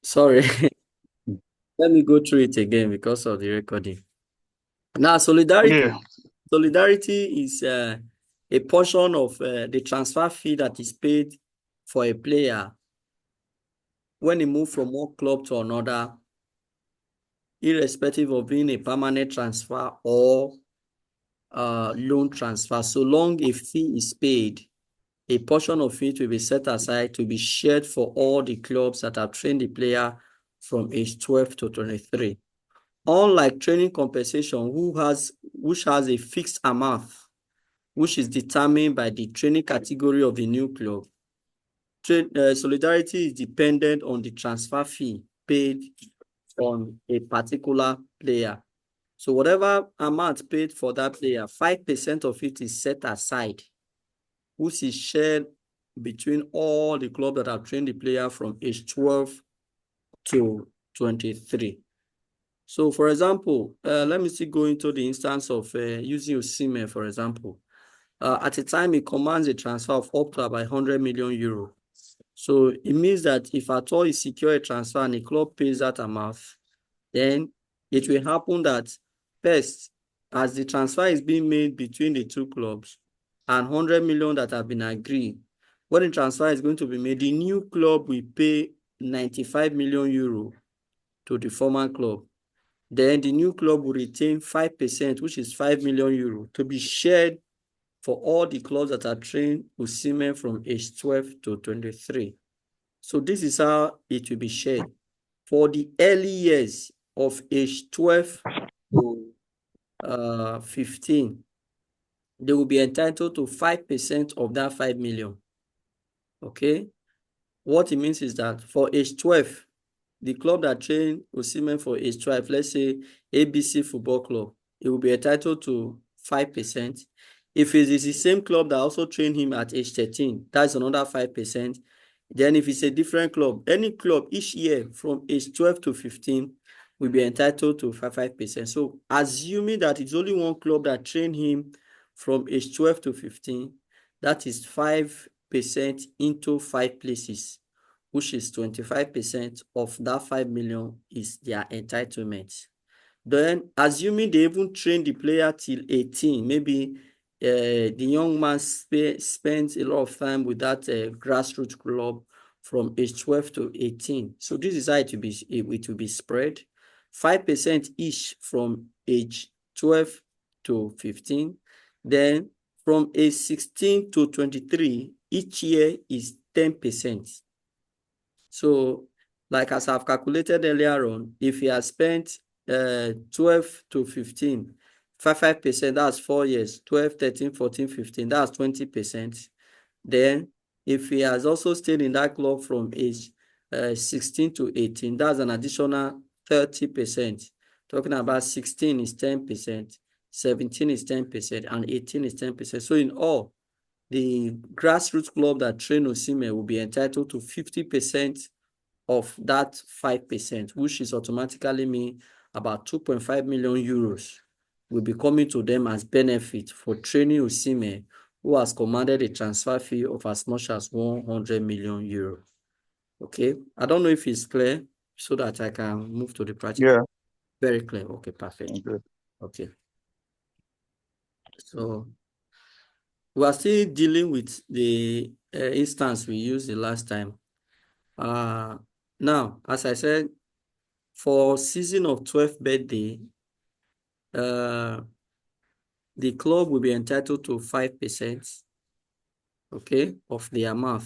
Sorry, let me go through it again because of the recording. Now, solidarity. Yeah. Solidarity is a portion of the transfer fee that is paid for a player when he moves from one club to another, irrespective of being a permanent transfer or loan transfer. So long a fee is paid, a portion of it will be set aside to be shared for all the clubs that have trained the player from age 12 to 23. Unlike training compensation, which has a fixed amount, which is determined by the training category of the new club, solidarity is dependent on the transfer fee paid on a particular player. So whatever amount paid for that player, 5% of it is set aside, which is shared between all the clubs that have trained the player from age 12 to 23. So, for example, let me still go into the instance of using Osimhen, for example. At a time, he commands a transfer of up to about 100 million euro. So, it means that if at all he secure a transfer and a club pays that amount, then it will happen that first, as the transfer is being made between the two clubs and 100 million that have been agreed, when the transfer is going to be made, the new club will pay 95 million euro to the former club. Then the new club will retain 5%, which is 5 million euro, to be shared for all the clubs that are trained Osimhen from age 12 to 23. So this is how it will be shared. For the early years of age 12 to 15, they will be entitled to 5% of that 5 million. Okay? What it means is that for age 12, the club that trained Osimhen for age 12, let's say ABC Football Club, it will be entitled to 5%. If it is the same club that also trained him at age 13, that's another 5%. Then if it's a different club, any club each year from age 12 to 15 will be entitled to 5%. So assuming that it's only one club that trained him from age 12 to 15, that is 5% into 5 places, which is 25% of that 5 million is their entitlement. Then, assuming they even train the player till 18, maybe the young man spends a lot of time with that grassroots club from age 12 to 18. So this is how it will be spread. 5% each from age 12 to 15. Then from age 16 to 23, each year is 10%. So, like as I've calculated earlier on, if he has spent 12 to 15, 5%, that's 4 years, 12, 13, 14, 15, that's 20%. Then, if he has also stayed in that club from age 16 to 18, that's an additional 30%. Talking about 16 is 10%, 17 is 10%, and 18 is 10%. So, in all, the grassroots club that train Osimhen will be entitled to 50% of that 5%, which is automatically mean about 2.5 million euros will be coming to them as benefit for training Osimhen, who has commanded a transfer fee of as much as 100 million euros. Okay, I don't know if it's clear so that I can move to the practical. Yeah. Very clear. Okay, perfect. Okay. Okay, so we are still dealing with the instance we used the last time. Now, as I said, for season of 12th birthday, the club will be entitled to 5%, okay, of the amount,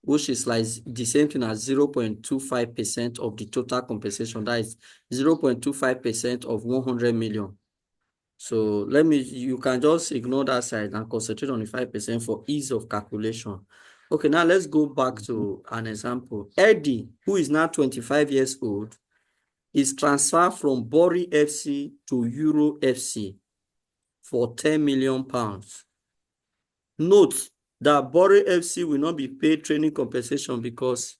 which is like the same thing as 0.25% of the total compensation. That is 0.25% of 100 million. So you can just ignore that side and concentrate on the 5% for ease of calculation. Okay, now let's go back to an example. Eddie, who is now 25 years old, is transferred from Bori FC to Euro FC for 10 million pounds. Note that Bori FC will not be paid training compensation because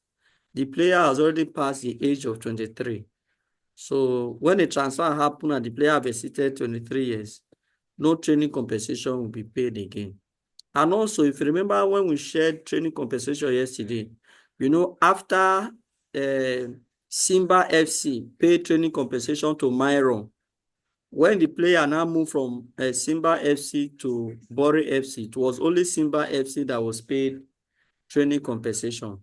the player has already passed the age of 23. So when a transfer happens and the player has exceeded 23 years, no training compensation will be paid again. And also, if you remember when we shared training compensation yesterday, after Simba FC paid training compensation to Myron. When the player now moved from Simba FC to Bori FC, it was only Simba FC that was paid training compensation.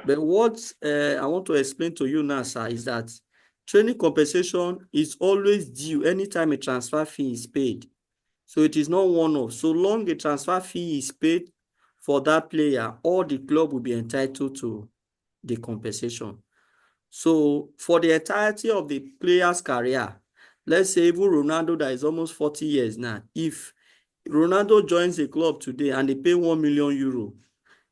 But what I want to explain to you now, sir, is that training compensation is always due anytime a transfer fee is paid. So it is not one-off. So long a transfer fee is paid for that player, all the club will be entitled to the compensation. So for the entirety of the player's career, let's say even Ronaldo that is almost 40 years now, if Ronaldo joins a club today and they pay 1 million euro,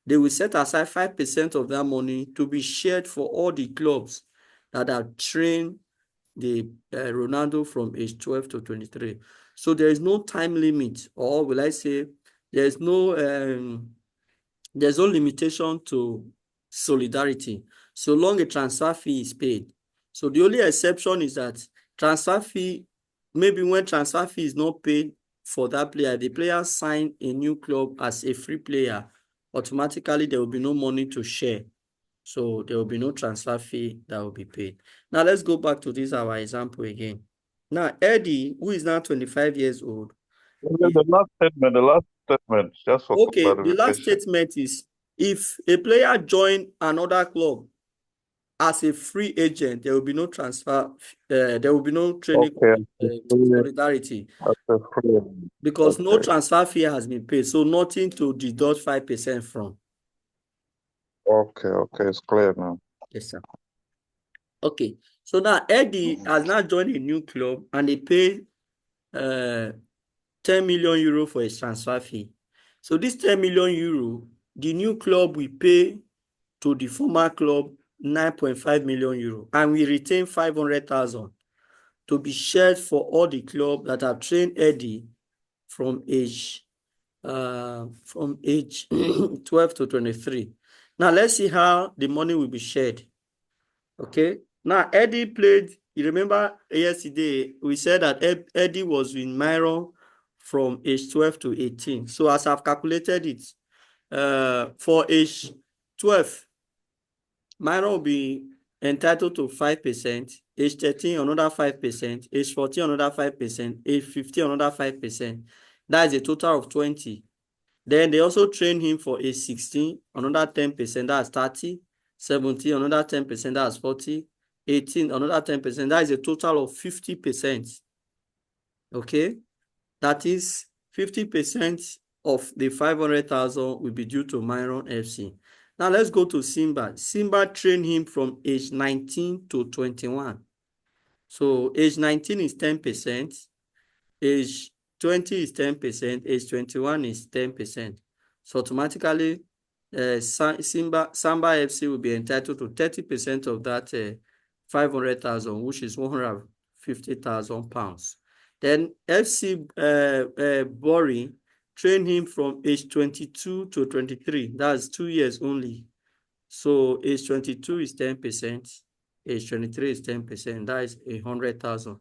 they will set aside 5% of that money to be shared for all the clubs that have trained the Ronaldo from age 12 to 23. So there is no time limit, or will I say, there's no limitation to solidarity so long a transfer fee is paid. So the only exception is that transfer fee, maybe when transfer fee is not paid for that player, the player sign a new club as a free player, automatically there will be no money to share. So there will be no transfer fee that will be paid. Now let's go back to this our example again. Now Eddie, who is now 25 years old. The last statement, just for Okay, the last clarification. statement is if a player join another club as a free agent, there will be no transfer, there will be no training solidarity because no transfer fee has been paid, so nothing to deduct 5% from. Okay, it's clear now. Yes, sir. Okay, so now Eddie has now joined a new club and they pay 10 million euro for his transfer fee. So this 10 million euro, the new club will pay to the former club 9.5 million euro and we retain 500,000 to be shared for all the club that have trained Eddie from age 12 to 23. Now let's see how the money will be shared. Okay. Now Eddie played, you remember yesterday we said that Eddie was in Myron from age 12 to 18. So as I've calculated it, for age 12, Myron will be entitled to 5%, age 13 another 5%, age 14 another 5%, age 15 another 5%. That is a total of 20. Then they also train him for age 16, another 10%, that's 30, 17, another 10%, that's 40, 18, another 10%, that is a total of 50%. Okay, that is 50% of the 500,000 will be due to Myron FC. Now let's go to Simba. Simba trained him from age 19 to 21. So age 19 is 10%, age 20 is 10%, age 21 is 10%. So automatically, Samba FC will be entitled to 30% of that 500,000, which is 150,000 pounds. Then FC Bori trained him from age 22 to 23. That's 2 years only. So age 22 is 10%, age 23 is 10%. That is 100,000.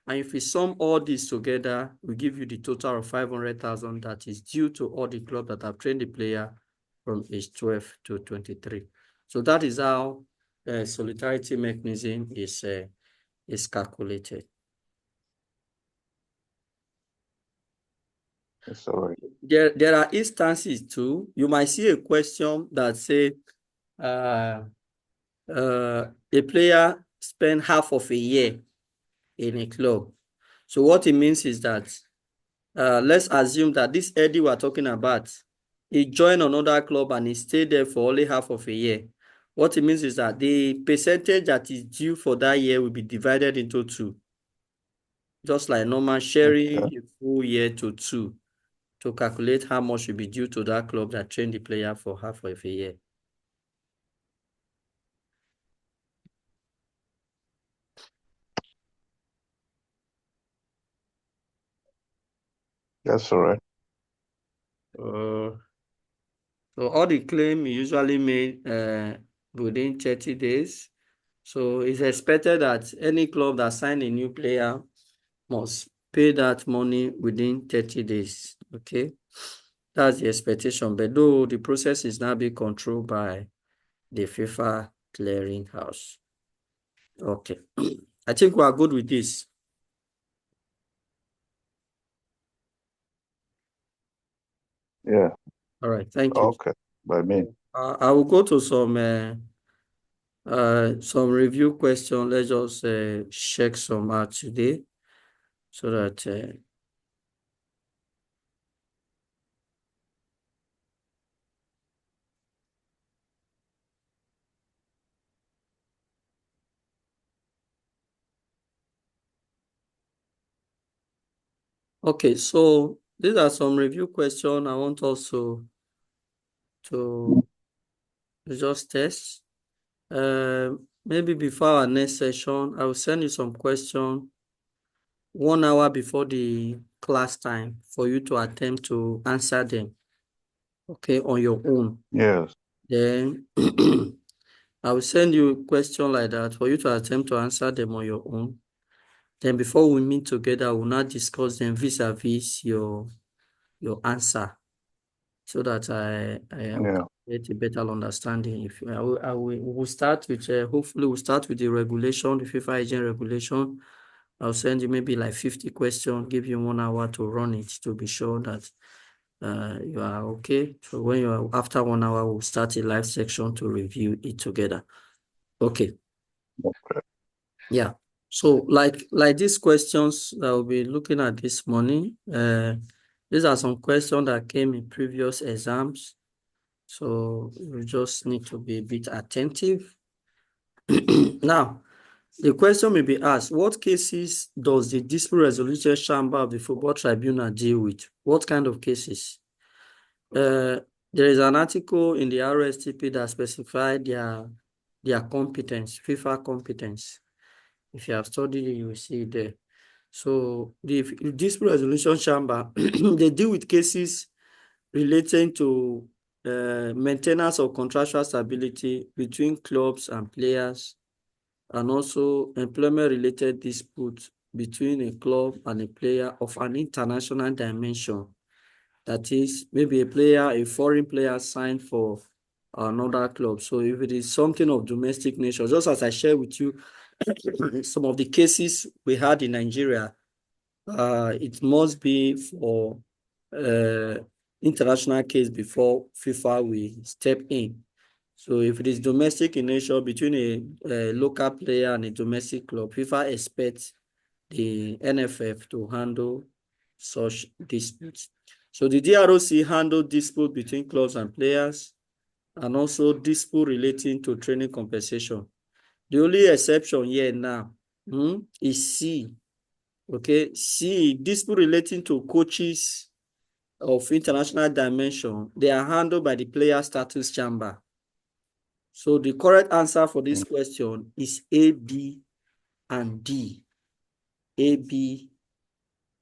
And if we sum all this together, we give you the total of 500,000 that is due to all the clubs that have trained the player from age 12 to 23. So that is how solidarity mechanism is calculated. It's all right. There are instances too. You might see a question that say a player spend half of a year in a club. So what it means is that let's assume that this Eddie we're talking about, he joined another club and he stayed there for only half of a year. What it means is that the percentage that is due for that year will be divided into 2. Just like normal sharing a full year to 2 to calculate how much will be due to that club that trained the player for half of a year. That's all right. So all the claim usually made within 30 days. So it's expected that any club that signed a new player must pay that money within 30 days. Okay, that's the expectation. But though the process is now being controlled by the FIFA clearing house. Okay. I think we are good with this. Yeah. All right. Thank you. Okay. By me. I will go to some review question. Let's just check some out today so that okay, so these are some review questions I want us to just test. Maybe before our next session, I will send you some questions 1 hour before the class time for you to attempt to answer them, okay, on your own. Yes. Then I will send you a question like that for you to attempt to answer them on your own. Then before we meet together, we'll not discuss them vis-a-vis your answer so that I Yeah. get a better understanding. If we will start with hopefully we'll start with the regulation, the FIFA agent regulation. I'll send you maybe like 50 questions, give you 1 hour to run it to be sure that you are okay. So when you are after 1 hour, we'll start a live section to review it together. Okay. Okay. Yeah. So like these questions that we'll be looking at this morning, these are some questions that came in previous exams. So you just need to be a bit attentive. Now, the question may be asked, what cases does the dispute resolution chamber of the football tribunal deal with? What kind of cases? There is an article in the RSTP that specifies their competence, FIFA competence. If you have studied it, you will see it there. So the dispute resolution chamber, they deal with cases relating to maintenance of contractual stability between clubs and players, and also employment-related disputes between a club and a player of an international dimension. That is, maybe a foreign player signed for another club. So if it is something of domestic nature, just as I shared with you, some of the cases we had in Nigeria, it must be for international case before FIFA will step in. So if it is domestic in nature between a local player and a domestic club, FIFA expects the NFF to handle such disputes. So the DROC handle dispute between clubs and players and also dispute relating to training compensation. The only exception here now is C. Okay, C, dispute relating to coaches of international dimension, they are handled by the player status chamber. So the correct answer for this question is A, B, and D. A, B,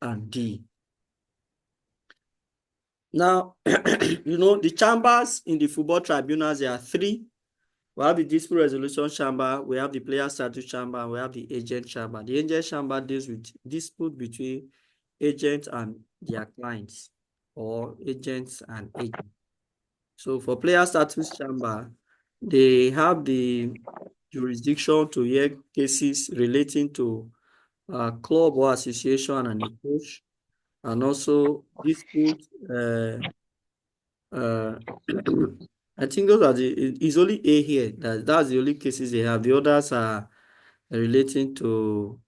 and D. Now, the chambers in the football tribunals, there are three. We have the dispute resolution chamber, we have the player status chamber, and we have the agent chamber. The agent chamber deals with dispute between agents and their clients, or agents and agents. So for player status chamber, they have the jurisdiction to hear cases relating to club or association and a coach, and also dispute. I think those are it's only A here. That's the only cases they have. The others are relating to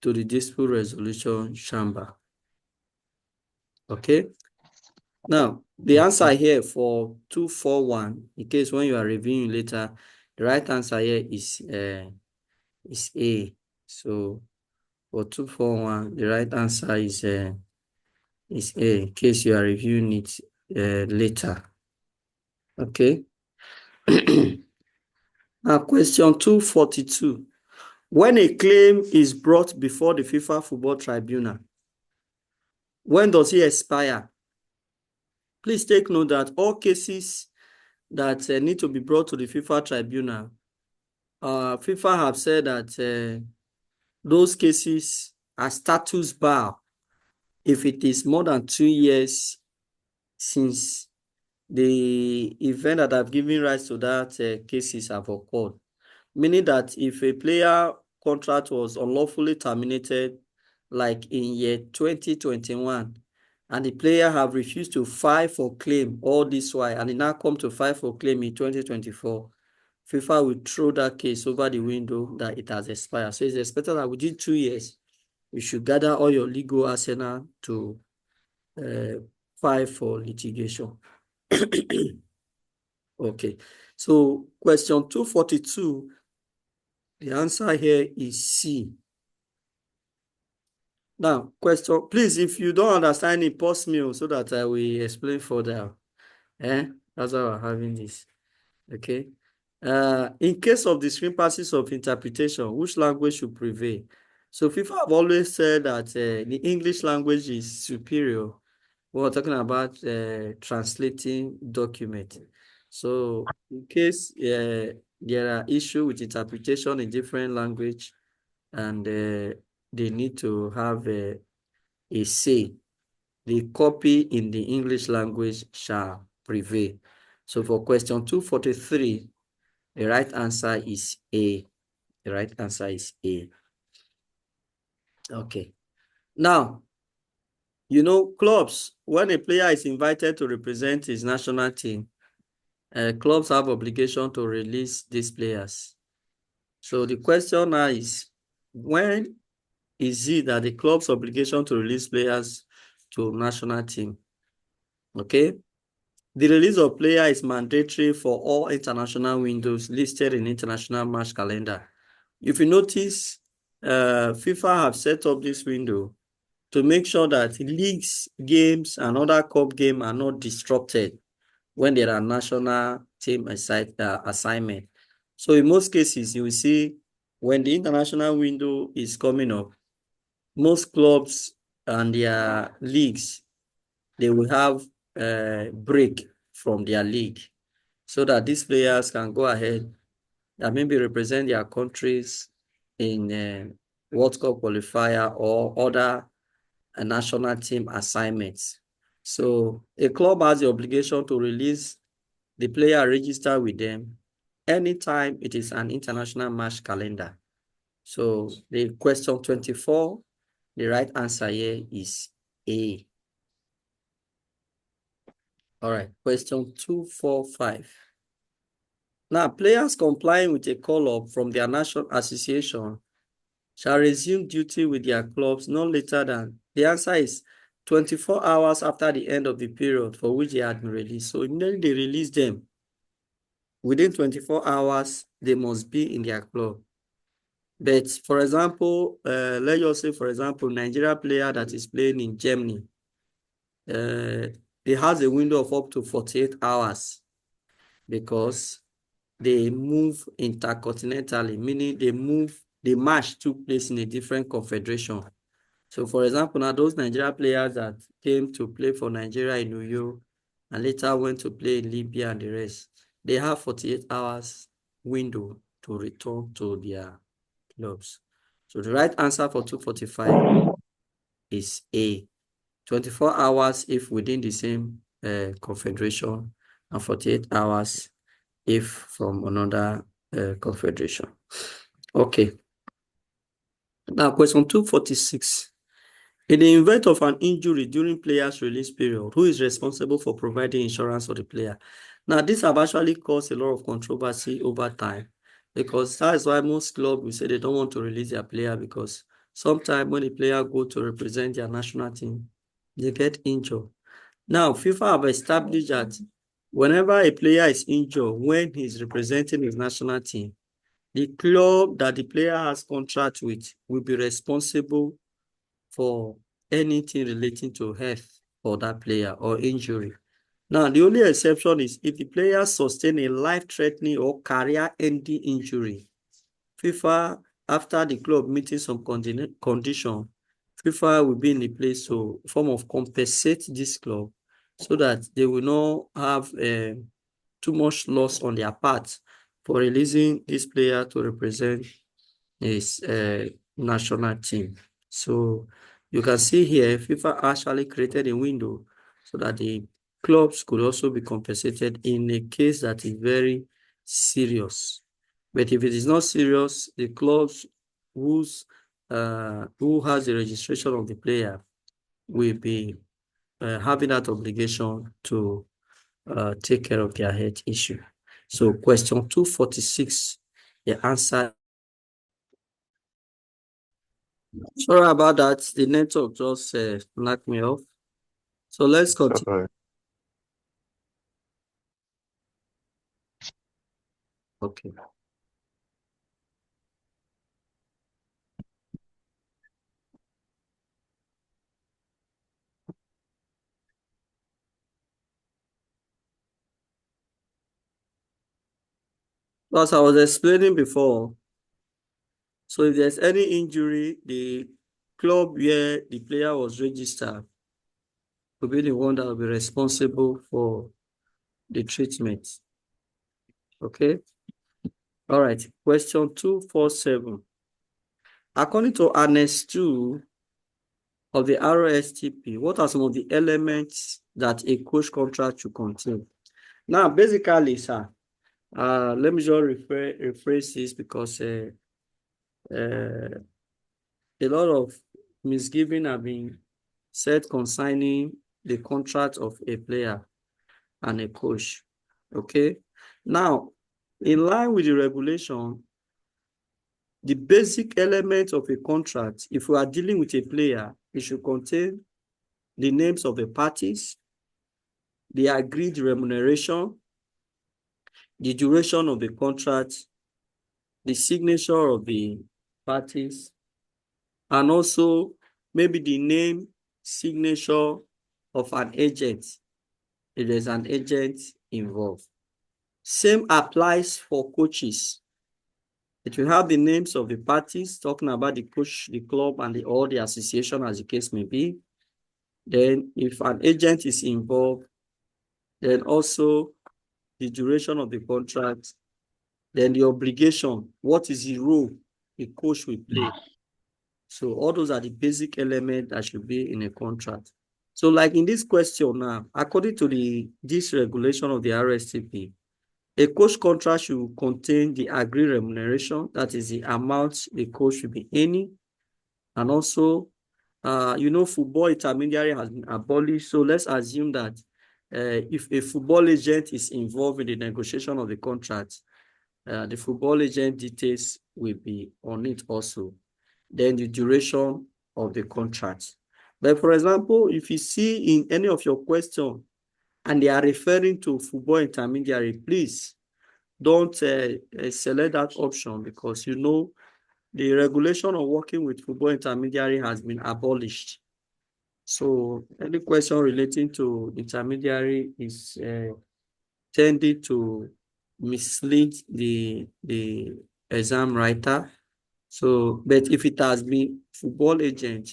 the dispute resolution chamber. Okay. Now, the answer here for 241, in case when you are reviewing later, the right answer here is A. So for 241, the right answer is A, in case you are reviewing it later. Okay. Now, question 242. When a claim is brought before the FIFA Football Tribunal, when does it expire? Please take note that all cases that need to be brought to the FIFA Tribunal, FIFA have said that those cases are status bar if it is more than 2 years since the event that have given rise to that cases have occurred. meaning that if a player contract was unlawfully terminated, like in year 2021, and the player have refused to file for claim all this while, and it now come to file for claim in 2024, FIFA will throw that case over the window that it has expired. So it's expected that within 2 years, you should gather all your legal arsenal to file for litigation. Okay, so question 242, the answer here is C. Now, question, please, if you don't understand it, pause me so that I will explain further. That's why we're having this. Okay. In case of discrepancies of interpretation, which language should prevail? So FIFA have always said that the English language is superior. We're talking about translating document. So in case there are issues with interpretation in different language, and they need to have a say, the copy in the English language shall prevail. So for question 243, the right answer is A. The right answer is A. Okay. Now, clubs, when a player is invited to represent his national team, clubs have obligation to release these players. So the question now is, when is it that the club's obligation to release players to national team? Okay. The release of player is mandatory for all international windows listed in international match calendar. If you notice, FIFA have set up this window to make sure that leagues, games, and other cup games are not disrupted when there are national team assignment. So in most cases, you will see when the international window is coming up, most clubs and their leagues, they will have a break from their league so that these players can go ahead and maybe represent their countries in World Cup qualifier or other national team assignments. So a club has the obligation to release the player registered with them anytime it is an international match calendar. So the question 24, the right answer here is A. All right, question 245. Now, players complying with a call-up from their national association shall resume duty with their clubs no later than, the answer is 24 hours after the end of the period for which they had been released. So immediately they release them, within 24 hours, they must be in their club. But for example, let's just say, for example, Nigeria player that is playing in Germany, they has a window of up to 48 hours because they move intercontinentally, meaning the match took place in a different confederation. So for example, now those Nigeria players that came to play for Nigeria in Uyo and later went to play in Libya and the rest, they have 48 hours window to return to their clubs. So the right answer for 245 is A. 24 hours if within the same confederation, and 48 hours if from another confederation. Okay. Now, question 246. In the event of an injury during player's release period, who is responsible for providing insurance for the player? Now, this have actually caused a lot of controversy over time because that is why most clubs will say they don't want to release their player because sometimes when the player go to represent their national team, they get injured. Now, FIFA have established that whenever a player is injured when he's representing his national team, the club that the player has contract with will be responsible for anything relating to health for that player or injury. Now, the only exception is if the player sustain a life-threatening or career-ending injury. FIFA, after the club meeting some condition, FIFA will be in the place to form of compensate this club so that they will not have too much loss on their part for releasing this player to represent his national team. So you can see here, FIFA actually created a window so that the clubs could also be compensated in a case that is very serious. But if it is not serious, the clubs who has the registration of the player will be having that obligation to take care of their health issue. So question 246, the answer. Sorry about that. The network just knocked me off. So let's continue. Sorry. Okay. As I was explaining before, so if there's any injury, the club where the player was registered will be the one that will be responsible for the treatment. Okay. All right. Question 247. According to Annex 2 of the ROSTP, what are some of the elements that a coach contract should contain? Now, basically, sir, let me just rephrase this because a lot of misgiving have been said concerning the contract of a player and a coach. Okay. Now, in line with the regulation, the basic element of a contract, if we are dealing with a player, it should contain the names of the parties, the agreed remuneration, the duration of the contract, the signature of the parties, and also maybe the name, signature of an agent, if there's an agent involved. Same applies for coaches. It will have the names of the parties, talking about the coach, the club, and or the association, as the case may be. Then if an agent is involved, then also the duration of the contract, then the obligation, what is the role the coach will play. So all those are the basic elements that should be in a contract. So like in this question now, according to this regulation of the RSTP, a coach contract should contain the agreed remuneration, that is the amount the coach will be earning, and also, football intermediary has been abolished. So let's assume that if a football agent is involved in the negotiation of the contract, the football agent details will be on it also. Then the duration of the contract. But for example, if you see in any of your questions and they are referring to football intermediary, please don't select that option because the regulation of working with football intermediary has been abolished. So any question relating to intermediary is tending to mislead the exam writer. So, but if it has been football agent,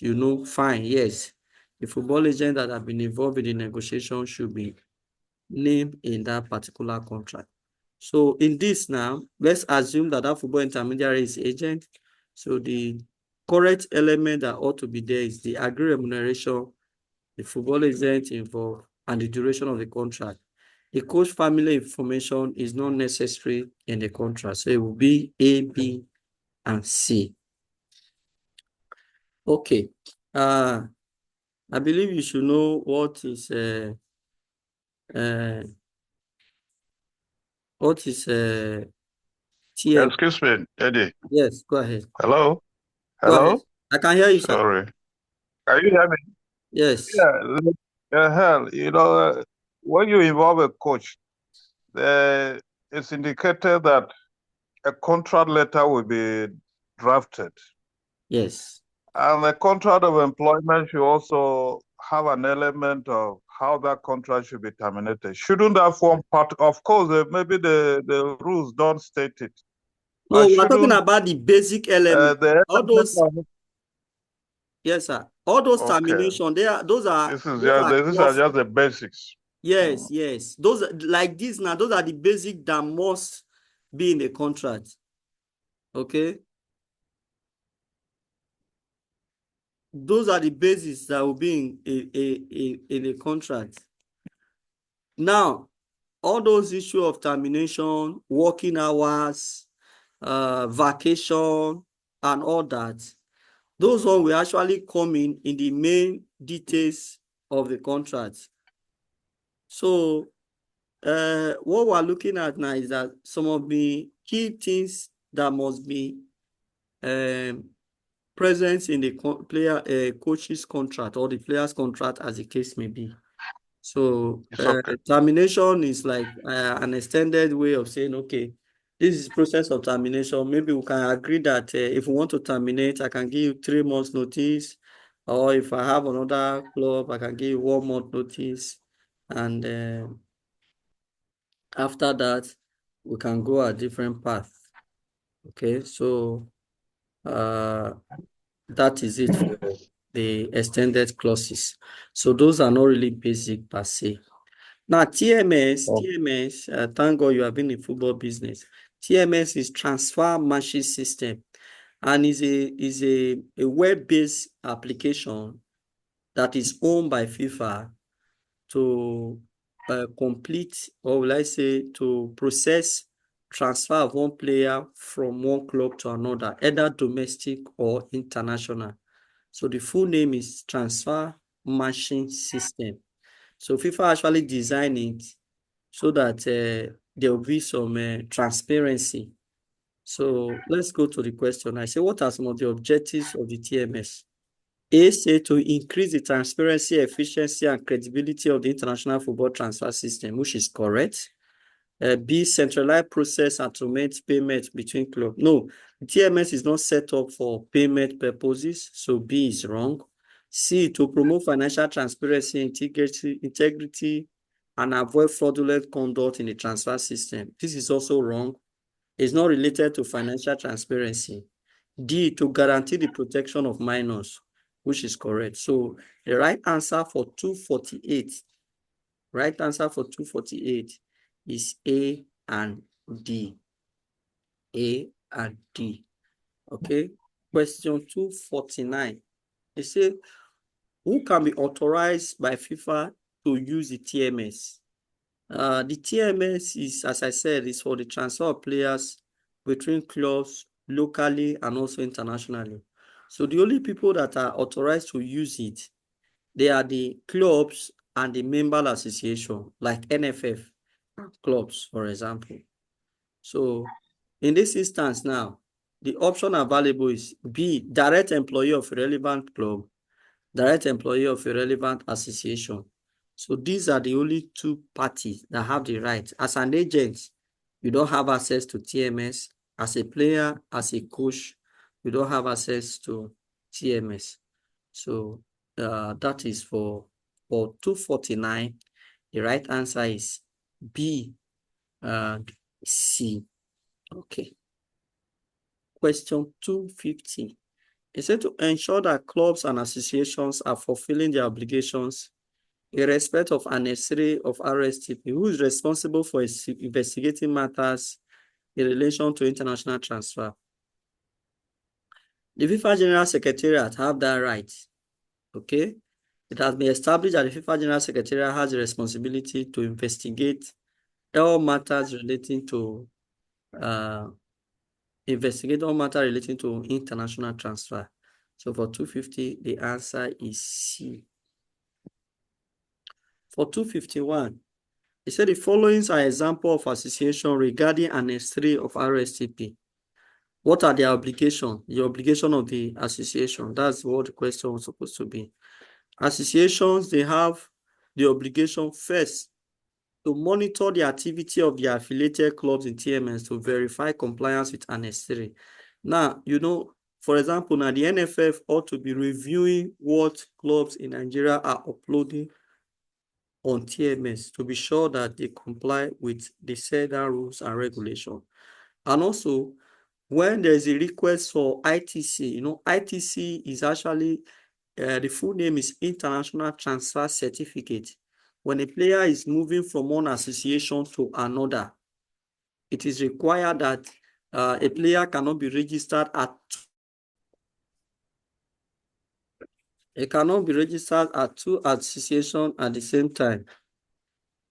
fine, yes. The football agent that have been involved in the negotiation should be named in that particular contract. So in this now, let's assume that football intermediary is agent. So the correct element that ought to be there is the agreed remuneration, the football agent involved, and the duration of the contract. The coach family information is not necessary in the contract. So it will be A, B, and C. Okay. I believe you should know what is TM. Excuse me, Eddie. Yes, go ahead. Hello? Go ahead. Hello? I can hear you, sir. Sorry. Can you hear me? Yes. Yeah, hell, when you involve a coach, it's indicated that a contract letter will be drafted. Yes. And the contract of employment should also have an element of how that contract should be terminated. Shouldn't that form part? Of course, maybe the rules don't state it. No, But we're talking shouldn't about the basic element. the All element those, yes, sir. All those okay. termination, those are These are just, just the basics. yes, yes. Those like this now, those are the basic that must be in the contract. Okay. Those are the bases that will be in a contract. Now, all those issues of termination, working hours, vacation, and all that. Those ones will actually come in the main details of the contract. So what we're looking at now is that some of the key things that must be present in the coach's contract or the player's contract, as the case may be. So okay. termination is like an extended way of saying, okay, this is process of termination. Maybe we can agree that if we want to terminate, I can give you 3 months notice, or if I have another club, I can give you 1 month notice, and after that, we can go a different path. Okay, so that is it for the extended clauses. So those are not really basic per se. Now, TMS, thank God you have been in football business. TMS is transfer matching system, and is a web-based application that is owned by FIFA to complete, or will I say, to process transfer of one player from one club to another, either domestic or international. So the full name is transfer matching system. So FIFA actually designed it so that there will be some transparency. So let's go to the question. I say, what are some of the objectives of the TMS? A, say to increase the transparency, efficiency, and credibility of the international football transfer system, which is correct. B, centralized process and automate payment between clubs. No, the TMS is not set up for payment purposes, so B is wrong. C, to promote financial transparency, integrity, and avoid fraudulent conduct in the transfer system. This is also wrong. It's not related to financial transparency. D, to guarantee the protection of minors, which is correct. So the right answer for 248, is A and D. A and D. Okay. Question 249. They say, who can be authorized by FIFA to use the TMS? The TMS is, as I said, is for the transfer of players between clubs locally and also internationally. So the only people that are authorized to use it, they are the clubs and the member association, like NFF clubs, for example. So in this instance now, the option available is B, direct employee of a relevant club, direct employee of a relevant association. So these are the only two parties that have the right. As an agent, you don't have access to TMS. As a player, as a coach, you don't have access to TMS. So that is for 249. The right answer is B and C. Okay. Question 250. It said to ensure that clubs and associations are fulfilling their obligations in respect of Annex 3 of RSTP, who is responsible for investigating matters in relation to international transfer. The FIFA General Secretariat have that right. Okay. It has been established that the FIFA General Secretariat has the responsibility to investigate all matters relating to international transfer. So for 250, the answer is C. For 251, it said the following are examples of association regarding Annex 3 of RSTP. What are their obligations? The obligation of the association. That's what the question was supposed to be. Associations, they have the obligation first to monitor the activity of the affiliated clubs in TMS to verify compliance with Annex 3. Now, for example, now the NFF ought to be reviewing what clubs in Nigeria are uploading on TMS to be sure that they comply with the said rules and regulations. And also, when there is a request for ITC, ITC is actually, the full name is International Transfer Certificate. When a player is moving from one association to another, it is required that a player cannot be registered at two associations at the same time.